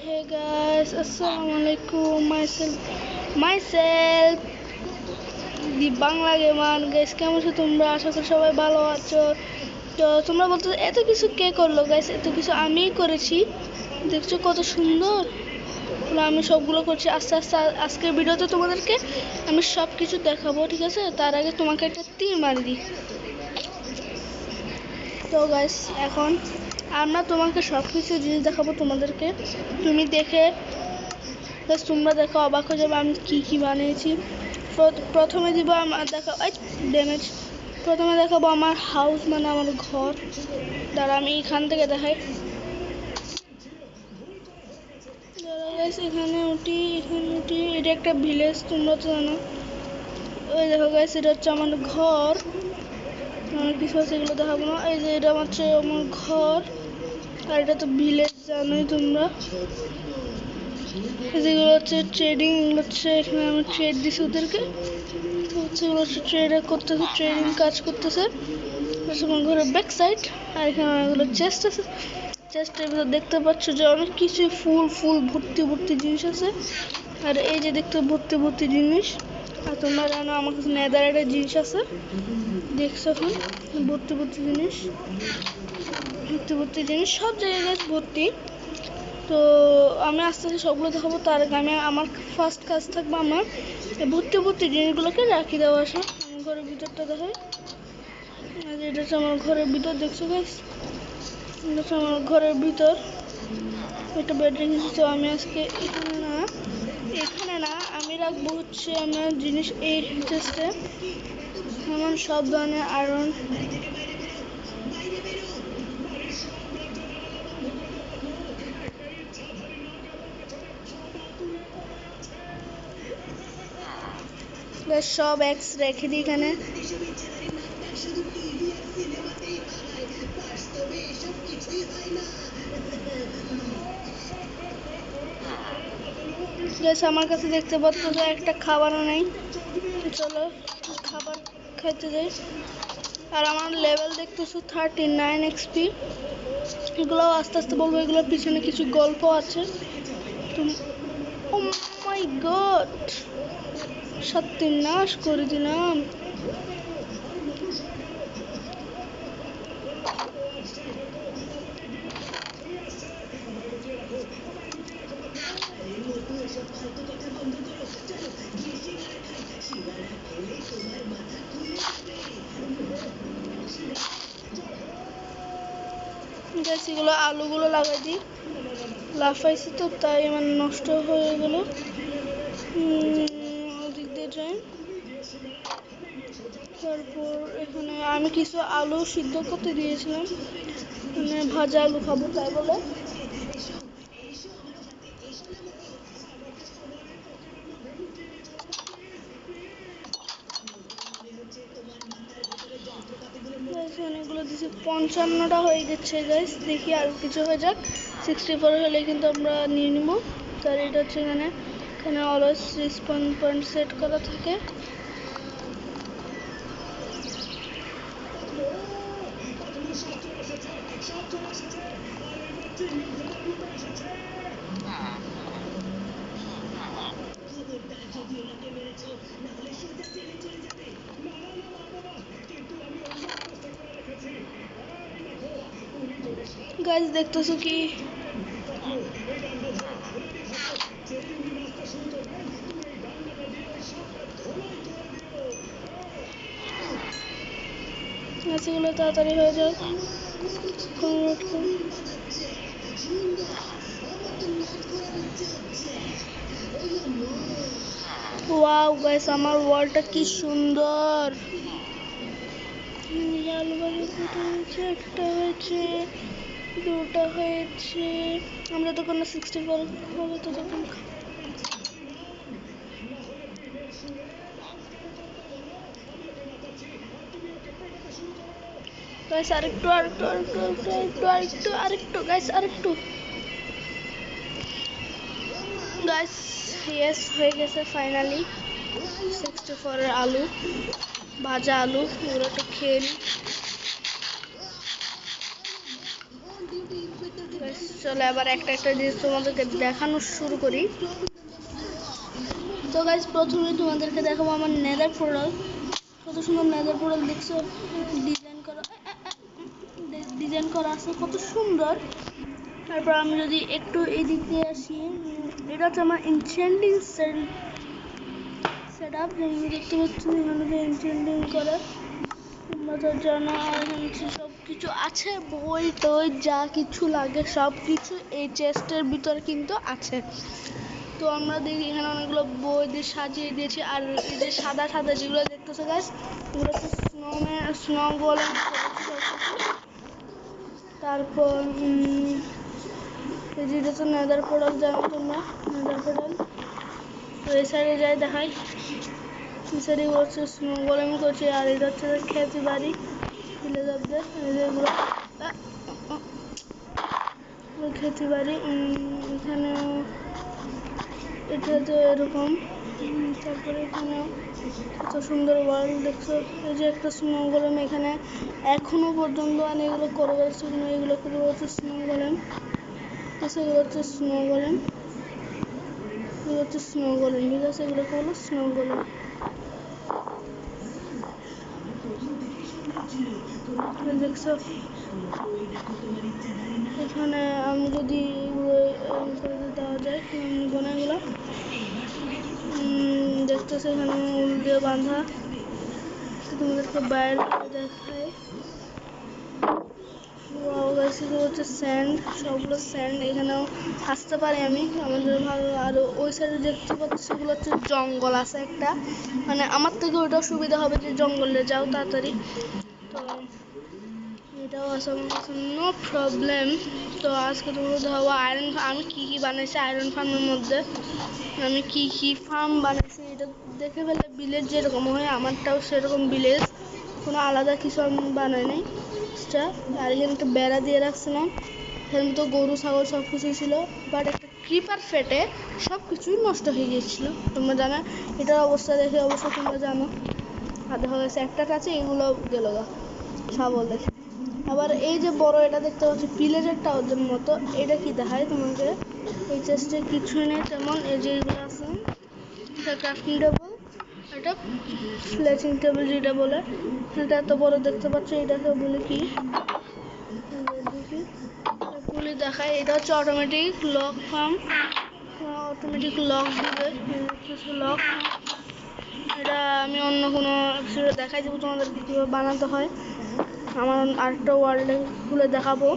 Hey guys, assalamualaikum. Myself দি Bangla গেমান guys, কেমন আছো তোমরা? আশা করি সবাই ভালো আছো। তো তোমরা বলতো এত কিছু কে করলো গাইস? এত কিছু আমিই করেছি। দেখছো কত সুন্দর, আমি সবগুলো করছি আস্তে আস্তে। আজকের ভিডিওতে তোমাদেরকে আমি সব কিছু দেখাবো, ঠিক আছে? তার আগে তোমাকে একটা তীর মারি দিই। তো গাইস এখন আমরা তোমাকে সব কিছু জিনিস দেখাবো তোমাদেরকে, তুমি দেখে তোমরা দেখো অবাক হয়ে যাবে আমি কি কি বানিয়েছি। প্রথমে দিব আমার ড্যামেজ। প্রথমে দেখাবো আমার হাউস, মানে আমার ঘর। দাঁড়া আমি এখান থেকে দেখাই। এখানে উঠি, এটা একটা ভিলেজ, তোমরা তো জানো। ওই দেখো গাইস, এটা হচ্ছে আমার ঘর। অনেক কিছু আছে, এগুলো দেখাবো না। এই যে এটা হচ্ছে আমার ঘর, আর এটা তো ভিলেজ জানোই তোমরা। যেগুলো হচ্ছে ট্রেডিং, এগুলো হচ্ছে এখানে আমি ট্রেড দিছি ওদেরকে। এগুলো হচ্ছে ট্রেডার করতেছে, ট্রেডিং কাজ করতেছে। আমার ঘরের ব্যাক সাইড। আর এখানে অনেকগুলো চেস্ট আছে। চেস্টের ভিতর দেখতে পাচ্ছ যে অনেক কিছু ফুল ভর্তি জিনিস আছে। আর এই যে দেখতে ভর্তি জিনিস। আর তোমরা জানো আমার কাছে নেদারের জিনিস আছে, দেখছো এখন ভর্তি জিনিস সব জায়গায় ভর্তি। তো আমি আস্তে আস্তে সবগুলো দেখাবো। তার আগে আমার ফার্স্ট কাজ থাকবে আমার ভর্তি জিনিসগুলোকে রাখি দেওয়া। আসে আমার ঘরের ভিতরটা দেখাই। এটা হচ্ছে আমার ঘরের ভিতর, দেখছো গাইস? এটা হচ্ছে আমার ঘরের ভিতর, একটা বেড রেখেছি। তো আমি আজকে এখানে না আমি রাখবো হচ্ছে আমার জিনিস এই চেস্টে, এমন সব ধরনের আয়রন। সব এক্স রেখে দিই এখানে। আমার কাছে দেখতে পাচ্ছ যে একটা খাবারও নেই। চলো খাবার খাইতে যাই। আর আমার লেভেল দেখতেছো 39 XP। এগুলো আস্তে আস্তে বলবো, এগুলোর পিছনে কিছু গল্প আছে। ও মাই গড, সত্যিনাশ করে দিলাম। এগুলো আলুগুলো লাগাই দিই, লাফাইছি তো তাই মানে নষ্ট হয়ে গেল। ওদিক দিয়ে যাই। তারপর এখানে আমি কিছু আলু সিদ্ধ করতে দিয়েছিলাম, মানে ভাজা আলু খাবো তাই বলে। অনেকগুলো দিয়েছি, 55টা হয়ে গেছে গাইস। দেখি আর কিছু হয়ে যাক। 64 হলে কিন্তু আমরা নিয়ে নিব। তার এটা হচ্ছে এখানে অলওয়েজ রেসপন পয়েন্ট সেট করা থাকে। গাইস দেখতেছো কি? গাছগুলো তাড়াতাড়ি হয়ে যাক। ওয়াও গাইস, আমার ওয়ালটা কি সুন্দর। একটা হয়েছে, দুটা হয়েছে। আমরা তখন 64 হবে তো তখন। গাইস আরেকটু গাইস, ইয়েস হয়ে গেছে ফাইনালি। 64 এর আলু, ভাজা আলু, এগুলো একটু খেয়ে নিই। চলো চলো এবার একটা একটা জিনিস তোমাদেরকে দেখানো শুরু করি। তো গাইস প্রথমে তোমাদেরকে দেখাবো আমার নেদার পোর্টাল। কত সুন্দর নেদার পোর্টাল দেখছো, ডিজাইন করা আছে কত সুন্দর। তারপর আমি যদি একটু এদিক দিয়ে আসি, এটা হচ্ছে আমার এনচেন্টিং সেট আপ, যেমন দেখতে পাচ্ছ এখানে এনচেন্টিং করা তোমরা তো জানো। আর এখানে সব কিছু আছে, বই টই যা কিছু লাগে সব কিছু এই চেস্টের ভিতরে কিন্তু আছে। তো আমরা দেখি এখানে অনেকগুলো বই দিয়ে সাজিয়ে দিয়েছি। আর এই যে সাদা সাদা যেগুলো দেখতেছো গাইস, এগুলো হচ্ছে স্নো গোলেম করেছি। তারপর এই যে হচ্ছে নেদার পোর্টাল, জানো তোমরা নেদার পোর্টাল। তো এই সাইডে যাই দেখাই, এই সাইডে হচ্ছে স্নো গোলেম করছি। আর এটা হচ্ছে খেতে বাড়ি ভিলেজারদের, এই যেগুলো খেতে বাড়ি। এখানে এটা তো এরকম। তারপরে এখানে কত সুন্দর ওয়ার্ল্ড দেখছো। এই যে একটা স্নো গোলেম এখানে এখনো পর্যন্ত অনেকগুলো করে বেড়াচ্ছে। এগুলো করে হচ্ছে স্নো গোলেম, এগুলো হচ্ছে স্নো গোলেম, এগুলো হচ্ছে স্নো গোলেম, ঠিক আছে, এগুলোকে হলো স্নো গোলেম। দেখছো এখানে আমি যদি এগুলো দেওয়া যায় গোনাগুলো দেখতেছে এখানে উল দিয়ে বাঁধা। তোমাদেরকে বাইরে দেখায় হচ্ছে স্যান্ড, সবগুলো স্যান্ড। এখানেও আসতে পারি আমি, আমাদের ভালো। আর ওই সাইডে দেখতে পাচ্ছি সেগুলো হচ্ছে জঙ্গল আছে একটা, মানে আমার থেকে ওইটাও সুবিধা হবে যে জঙ্গলে যাও তাড়াতাড়ি। তো এটাও আছে আমার কাছে, নো প্রবলেম। তো আজকে তোমরা ধরো আয়রন, আমি কী কী বানাইছি আয়রন ফার্মের মধ্যে, আমি কী কী ফার্ম বানাইছি এটা দেখে ফেলে ভিলেজ যেরকম হয় আমারটাও সেরকম ভিলেজ, কোনো আলাদা কিছু আমি বানাই নাই। আর এখানে একটা বেড়া দিয়ে রাখছিলাম, এখানে তো গরু ছাগল সব কিছুই ছিল। বাট একটা ক্রিপার ফেটে সব কিছুই নষ্ট হয়ে গিয়েছিল, তোমরা জানো এটার অবস্থা দেখে অবশ্য তোমরা জানো। আর দেখা গেছে একটা কাছে এগুলো গেল গা ছাগল দেখে। আবার এই যে বড় এটা দেখতে পাচ্ছি ভিলেজেরটা ওদের মতো, এটা কি দেখায় তোমাকে, এই চেস্টে কিছুই নেই তেমন। এই যে এগুলো আছে, এটা ক্রাফটিং টেবল, এটা ফ্লেচিং টেবিল যেটা বলে, এটা এত বড় দেখতে পাচ্ছ, এটাকে বলে কি পুলি দেখায়। এটা হচ্ছে automatic lock farm, automatic lock দিবে, লক। এটা আমি অন্য কোনো এপিসোডে দেখাই দেবো তোমাদেরকে কীভাবে বানাতে হয়, আমার আরেকটা ওয়ার্ল্ডে খুলে দেখাবো।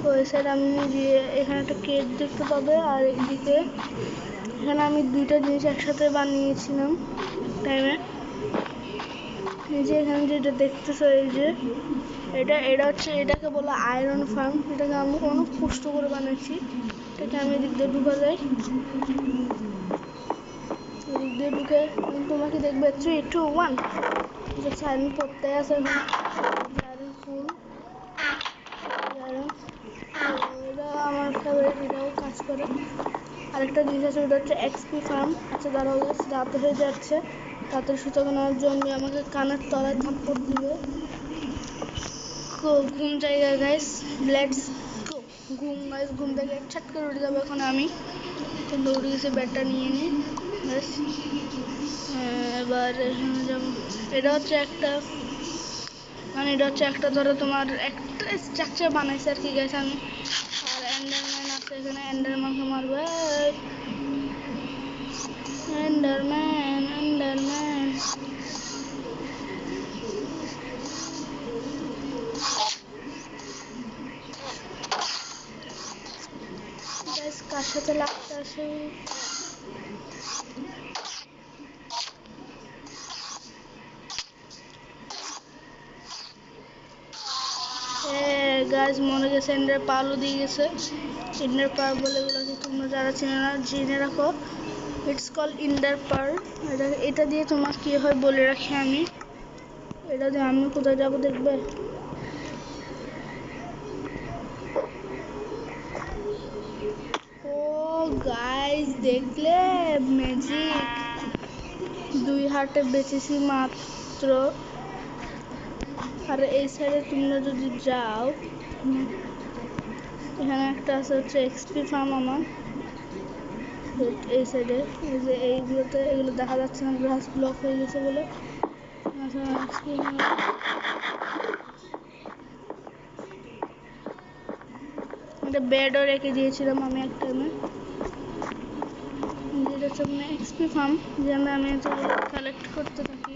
তো এই সাইড আমি গিয়ে এখানে একটা কেক দেখতে পাবে। আর এইদিকে এখানে আমি দুইটা জিনিস একসাথে বানিয়েছিলাম টাইমে। এই যে এখানে যেটা দেখতেছো, এই যে এটা হচ্ছে, এটাকে বলে আয়রন ফার্ম। এটাকে আমি অনেক কষ্ট করে বানাচ্ছি। এটাকে আমি এদিক দিয়ে ঢুকা যাই, এদিক দিয়ে ঢুকে তোমাকে দেখবে 3, 2, 1 যে সাইলেন্ট পড়তে আছে এখানে আয়রন ফুল আয়রন। এটা আমার ফেভারিট, এটাও কাজ করে। আরেকটা জিনিস আছে, ওটা হচ্ছে এক্সপি ফার্ম। আচ্ছা দাঁড়াও, রাত হয়ে যাচ্ছে, রাতের সুতো কেনার জন্য আমাকে কানের তলায় থাপ্পড় দিবে। ঘুম জায়গা গাইস, লেটস গো। গাইস, ঘুম থেকে ছট করে উঠে যাবো এখন আমি, তো দৌড়ে গেছে ব্যাটটা নিয়ে নিই ব্যাস। এবার এখানে যাবো। এটা হচ্ছে একটা, মানে এটা হচ্ছে একটা ধরো তোমার একটা স্ট্রাকচার বানাইছে আর কি গাইস আমি। আর এন্ডারম্যান আছে এখানে, এন্ডারম্যানকে মারবো। এন্ডারম্যান এন্ডারম্যান গাইস, কার সাথে লাগতে আসে। গাছ মনে গেছে, এন্ডার পালও দিয়ে গেছে। এন্ডার পার বলে এগুলোকে তোমরা যারা চেনে না জেনে রাখো, ইটস কল এন্ডার পার। এটা দিয়ে তোমার কি হয় বলে রাখি আমি, এটা দিয়ে আমি কোথায় যাবো দেখবে। ও গাইস দেখলে ম্যাজিক, 2 হার্টে বেঁচেছি মাত্র। আর এই সাইডে তোমরা যদি যাও, এখানে একটা আছে হচ্ছে এক্সপি ফার্ম আমার এই সাইডে, এই যে এইগুলোতে এগুলো দেখা যাচ্ছে না, গ্রাস ব্লক হয়ে গেছে বলে। একটা বেডও রেখে দিয়েছিলাম আমি এক টাইমে। যেটা হচ্ছে মানে এক্সপি ফার্ম, যেখানে আমি কালেক্ট করতে থাকি।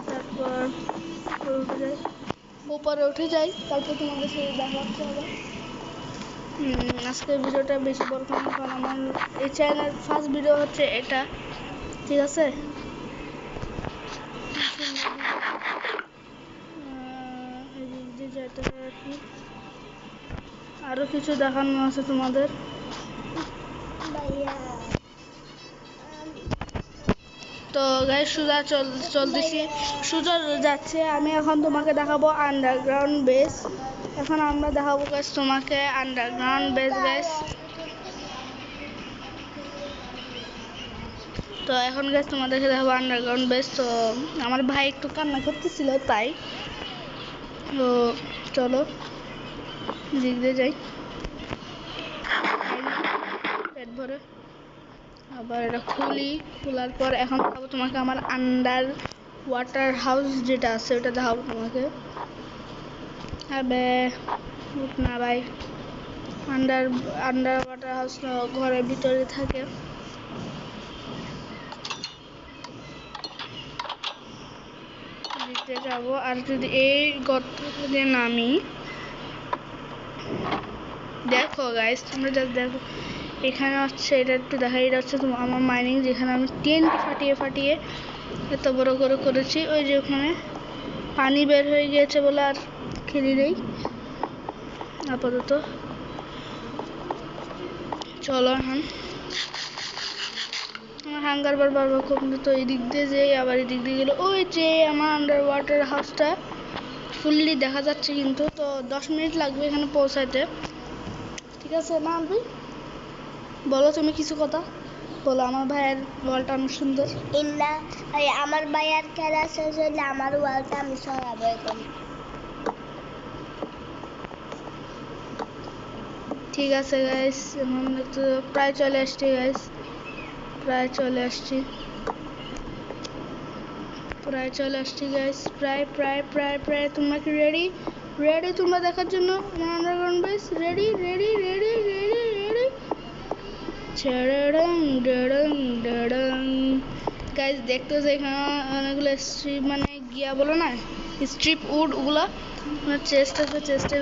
তারপর উঠে যাই, উপরে উঠে যাই, তারপর তোমাদের সাথে দেখা হচ্ছে আবার। আজকের ভিডিওটা বেশি বড় না, কারণ আমার এই চ্যানেলের ফার্স্ট ভিডিও হচ্ছে এটা, ঠিক আছে? আরো কিছু দেখানো আছে তোমাদের। তো গাইস সোজা চলতেছি, সোজা যাচ্ছে। আমি এখন তোমাকে দেখাবো আন্ডারগ্রাউন্ড বেস। এখন আমরা দেখাবো গাইস তোমাকে আন্ডারগ্রাউন্ড বেস গাইস। তো এখন গাইস তোমাদেরকে দেখাবো আন্ডারগ্রাউন্ড বেস। তো আমার ভাই একটু কান্না করতেছিল, তাই তো চলো দিক দিয়ে যাই। পেট ভরে আবার এটা খোলার পর এখন দেখাবো তোমাকে আমার আন্ডার ওয়াটার হাউস যেটা আছে ওটা দেখাবো তোমাকে। আবে না ভাই, আন্ডার ওয়াটার হাউস ঘরের ভিতরে থাকে। দিতে যাবো, আর যদি এই গর্ত দিয়ে নামি, দেখো গাইস তোমরা জাস্ট দেখো, এখানে হচ্ছে এটা একটু দেখা, এটা হচ্ছে আমার মাইনিং, যেখানে আমি টেন্ট ফাটিয়ে এত বড় করে করেছি। ওই যে ওখানে পানি বের হয়ে গিয়েছে বলে আর খেলি নেই আপাতত। চলো এখন আমার হাঙ্গার বারবার খুব, তো এই দিক দিয়ে যে আবার এই দিক দিয়ে গেলো, ওই যে আমার আন্ডার ওয়াটার হাউসটা ফুললি দেখা যাচ্ছে, কিন্তু তো 10 মিনিট লাগবে এখানে পৌঁছাইতে, ঠিক আছে না আলবি? বলো তুমি কিছু কথা বলো, আমার ভাইয়ের ওয়ালটা অনেক সুন্দর। ইল্লা আমার ভাইয়ের খেলা শেষ হইলে আমার ওয়ালটা আমি সরাবো এখন। ঠিক আছে গাইস, এখন তো প্রায় চলে আসছি গাইস, প্রায় চলে আসছি গাইস, প্রায়। তোমরা কি রেডি তোমরা দেখার জন্য আমার আন্ডারগ্রাউন্ড বেস? রেডি গাইস দেখতেছো এখানে অনেকগুলো স্ট্রিপ, মানে গিয়া বলো না, স্ট্রিপ উড, ওগুলা চেস্টের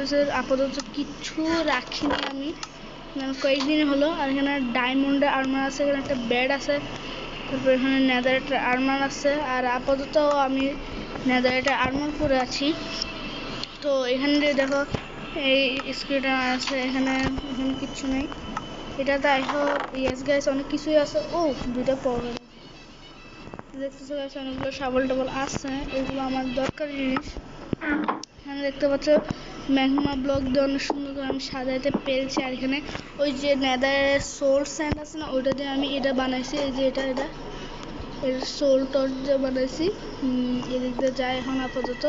ভিতরে আপাতত কিচ্ছু রাখিনি আমি, কয়েকদিন হলো। আর এখানে ডায়মন্ডের আর্মার আছে, এখানে একটা বেড আছে, তারপর এখানে নেদারেটের আর্মার আছে, আর আপাতত আমি নেদারেটের আর্মার পরে আছি। তো এখানে দেখো এই স্ক্রিনটা আছে, এখানে কিচ্ছু নেই। এটাতে আইহো ইয়েস গাইস অনেক কিছুই আছে। ও দুইটা পাওয়ার দেখতেছো গাইস, অনেকগুলো শাবল টাবল আছে, এগুলো আমার দরকারি জিনিস। এখানে দেখতে পাচ্ছ ম্যাগমা ব্লক দিয়ে অনেক সুন্দর করে আমি সাজাইতে পেরেছি। আর এখানে ওই যে নেদারের সোল স্যান্ড আছে না, ওইটা দিয়ে আমি এটা বানাইছি, এই যে এটা এর সোল টর্চ দিয়ে বানাইছি। এদিক দিয়ে যায় এখন আপাতত।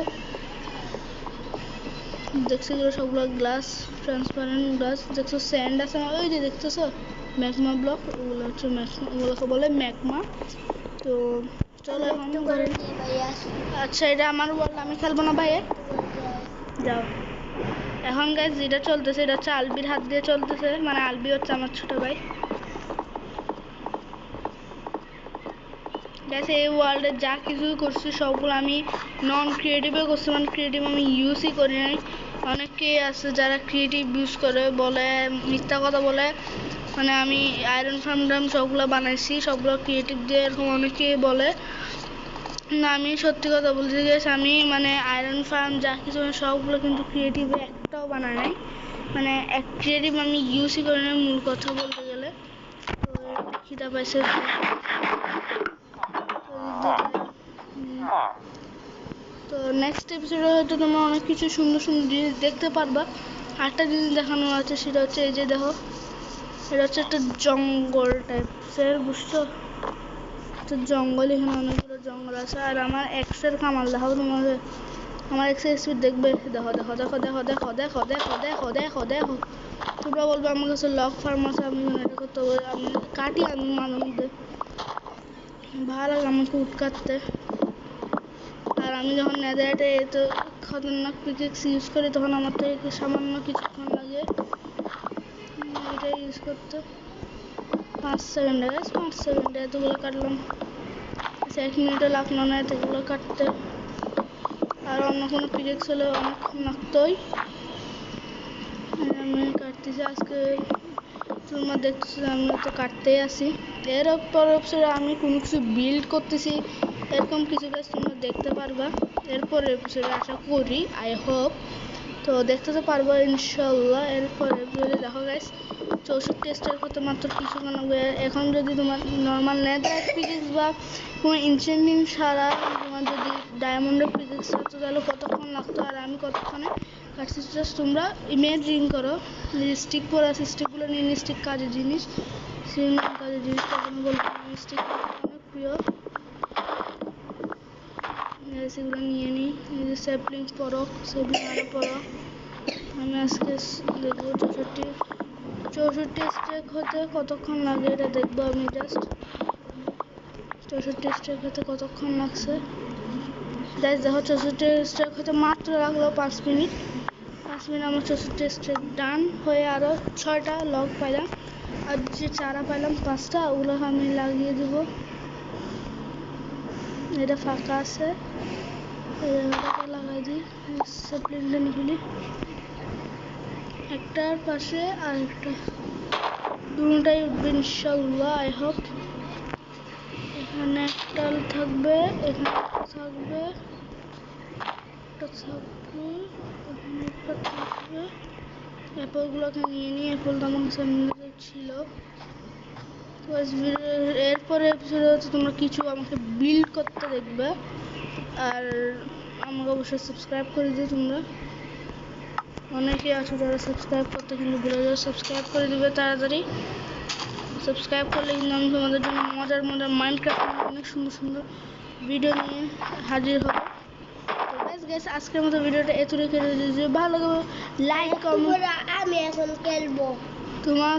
দেখছি এগুলো সবগুলো গ্লাস, ট্রান্সপারেন্ট গ্লাস। দেখছো স্যান্ড আছে না, ওই যে দেখতেছো ম্যাগমা ব্লক, ওগুলো হচ্ছে ওগুলোকে বলে ম্যাগমা। তো চলো এখন আচ্ছা এটা আমার ওয়ার্ল্ড, আমি খেলবো না ভাই, যাও। এখন গাইস যেটা চলতেছে এটা হচ্ছে আলবির হাত দিয়ে চলতেছে, মানে আলবি হচ্ছে আমার ছোট ভাই। গাইস এই ওয়ার্ল্ডে যা কিছুই করছি সবগুলো আমি নন ক্রিয়েটিভে করছি, মানে ক্রিয়েটিভ আমি ইউজই করি নাই। অনেকে আছে যারা ক্রিয়েটিভ ইউজ করে, বলে মিথ্যা কথা বলে, মানে আমি আয়রন ফার্ম সবগুলো বানাইছি সবগুলো ক্রিয়েটিভ দিয়ে, এরকম অনেকেই বলে। না আমি সত্যি কথা বলছি গেছি, আমি মানে আয়রন ফার্ম যা কিছু সবগুলো কিন্তু ক্রিয়েটিভে একটাও বানাই নাই, মানে ক্রিয়েটিভ আমি ইউজই করি না মূল কথা বলতে গেলে। তো খিদা পাইছে, তো নেক্সট এপিসোডে হয়তো তোমরা অনেক কিছু সুন্দর জিনিস দেখতে পারবা। আরেকটা জিনিস দেখানো আছে, সেটা হচ্ছে এই যে দেখো, এটা হচ্ছে একটা জঙ্গল টাইপসের, বুঝছো? একটা জঙ্গল, এখানে অনেকগুলো জঙ্গল আছে। আর আমার এক্সের কামাল দেখাবো তোমাকে, আমার এক্সারসাইজ স্পিড দেখবে, দেখো দেখো দেখো দেখো দেখো দেখো দেখো দেখো দেখো দেখো। তোমরা বলবে আমার কাছে লক ফার্ম আছে, আমি এটা করতে হবে, আমি কাটি, আমি মাঝে মধ্যে ভালো লাগে আমাকে উঠ কাটতে। আর আমি যখন নেদারটে তো খতরনাক পিকেক্স ইউজ করি তখন আমার তো একটু সামান্য কিছুক্ষণ লাগে এটা ইউজ করতে। 5 সেকেন্ডে, 5 সেকেন্ডে এতগুলো কাটলাম। 1 মিনিটে লাগলো না এতগুলো কাটতে। আর অন্য কোনো পিকেক্স হলে অনেকক্ষণ লাগতোই। আমি কাটতেছি আজকে, তোমরা দেখতেছো আমি তো কাটতেই আসি। এর পরে আমি কোনো কিছু বিল্ড করতেছি, এরকম কিছু গাছ তোমরা দেখতে পারবা এরপরে এপিসোডে আশা করি, আই হোপ। তো দেখতে তো পারবো ইনশাল্লাহ। এরপরে এপিসোডে দেখো গাইস 64 স্টার করতে মাত্র কিছুক্ষণ লাগবে। এখন যদি তোমার নর্মাল নেদার পিকেক্স বা কোনো ইনচেন্টিং ছাড়া তোমার যদি ডায়মন্ডের পিকেক্স হতো তাহলে কতক্ষণ লাগতো আর আমি কতক্ষণে কাটছি। জাস্ট তোমরা ইমেজিন করো। স্টিক পরে আছে, স্টিকগুলো নিয়ে স্টিক কাজের জিনিস, সেই কাজের জিনিস তখন বলবো স্টিক অনেক প্রিয়। সেগুলো নিয়ে নিই, নিজের স্যাপলিং পরো, স্যাপলিং আরও পরো। আমি আজকে দেখবো 64 স্টেক হতে কতক্ষণ লাগে এটা দেখবো আমি। জাস্ট 64 স্টেক হতে কতক্ষণ লাগছে গাইস দেখো। 64 স্টেক হতে মাত্র লাগলো 5 মিনিট। 5 মিনিট আমার 64 স্টেক ডান হয়ে আরও 6টা লগ পাইলাম। আর যে চারা পাইলাম 5টা, ওগুলো আমি লাগিয়ে দেবো। এটা ফাঁকা আছে, এই জায়গাটাকে লাগাই দিই। স্যাপলিংটা নিয়ে ফেলি একটার পাশে আর একটা, দুটাই উঠবে ইনশাল্লাহ, আই হোপ। এখানে একটা থাকবে, এখানে একটা থাকবে, একটা থাকবে, এখানে একটা থাকবে। অ্যাপলগুলোকে নিয়ে নিই, অ্যাপল তো আমার কাছে এমনিতে ছিল। এরপরে এপিসোডে হচ্ছে তোমরা কিছু আমাকে বিল্ড করতে দেখবে। আর আমাকে অবশ্যই সাবস্ক্রাইব করে দিও। তোমরা অনেকেই আছো যারা সাবস্ক্রাইব করতে কিন্তু ভুলে যাও, সাবস্ক্রাইব করে দিবে তাড়াতাড়ি। সাবস্ক্রাইব করলে কিন্তু আমি তোমাদের জন্য মজার মজার মাইনক্রাফট অনেক সুন্দর সুন্দর ভিডিও নিয়ে হাজির হব। তো গাইস আজকের মতো ভিডিওটা এতটুকু। যদি ভালো লাগে লাইক কমেন্ট। আমি এখন খেলবো।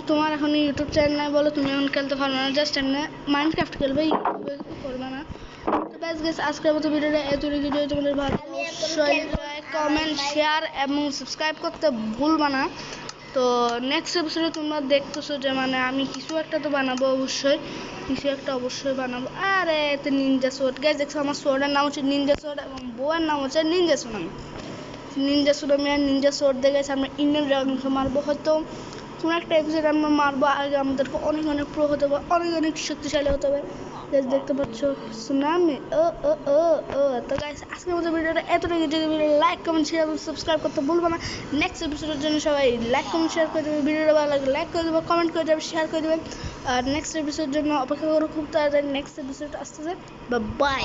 তোমার এখন ইউটিউব চ্যানেল নাই বলো, তুমি এখন খেলতে পারবে না, জাস্ট এমনি মাইনক্রাফট খেলবে, ইউটিউবে করবে না। তো গাইস আজকের মতো ভিডিওটা এতটুকু। যদি তোমাদের ভালো অবশ্যই লাইক কমেন্ট শেয়ার এবং সাবস্ক্রাইব করতে ভুলবা না। তো নেক্সট এপিসোডে তোমরা দেখতেছো যে মানে আমি কিছু একটা তো বানাবো, অবশ্যই কিছু একটা অবশ্যই বানাবো। আরে এতে নিনজা সোর্ড গাইস দেখছো, আমার সোর্ডের নাম হচ্ছে নিনজা সোর্ড এবং বউয়ের নাম হচ্ছে নিনজা সুনামি। নিনজা সুনামি আর নিনজা সোর্ড দিয়ে গেছে আমরা ইন্ডিয়ান ড্রাগনকে মারবো। হয়তো কোনো একটা এপিসোড আমরা মারবো, আগে আমাদেরকে অনেক অনেক প্রো হতে হবে, অনেক অনেক শক্তিশালী হতে হবে। দেখতে পাচ্ছ সুনামি ও ও ও ও। তো গাইস আজকের মতো ভিডিওটা এতটুকু। যদি ভিডিও লাইক কমেন্ট শেয়ার এবং সাবস্ক্রাইব করতে ভুলবো না। নেক্সট এপিসোডের জন্য সবাই লাইক কমেন্ট শেয়ার করে দেবে। ভিডিওটা ভালো লাগলে লাইক করে দেবে, কমেন্ট করে দেবে, শেয়ার করে দেবেন। আর নেক্সট এপিসোডের জন্য অপেক্ষা করো খুব তাড়াতাড়ি। নেক্সট এপিসোড আসতেছে। বাই।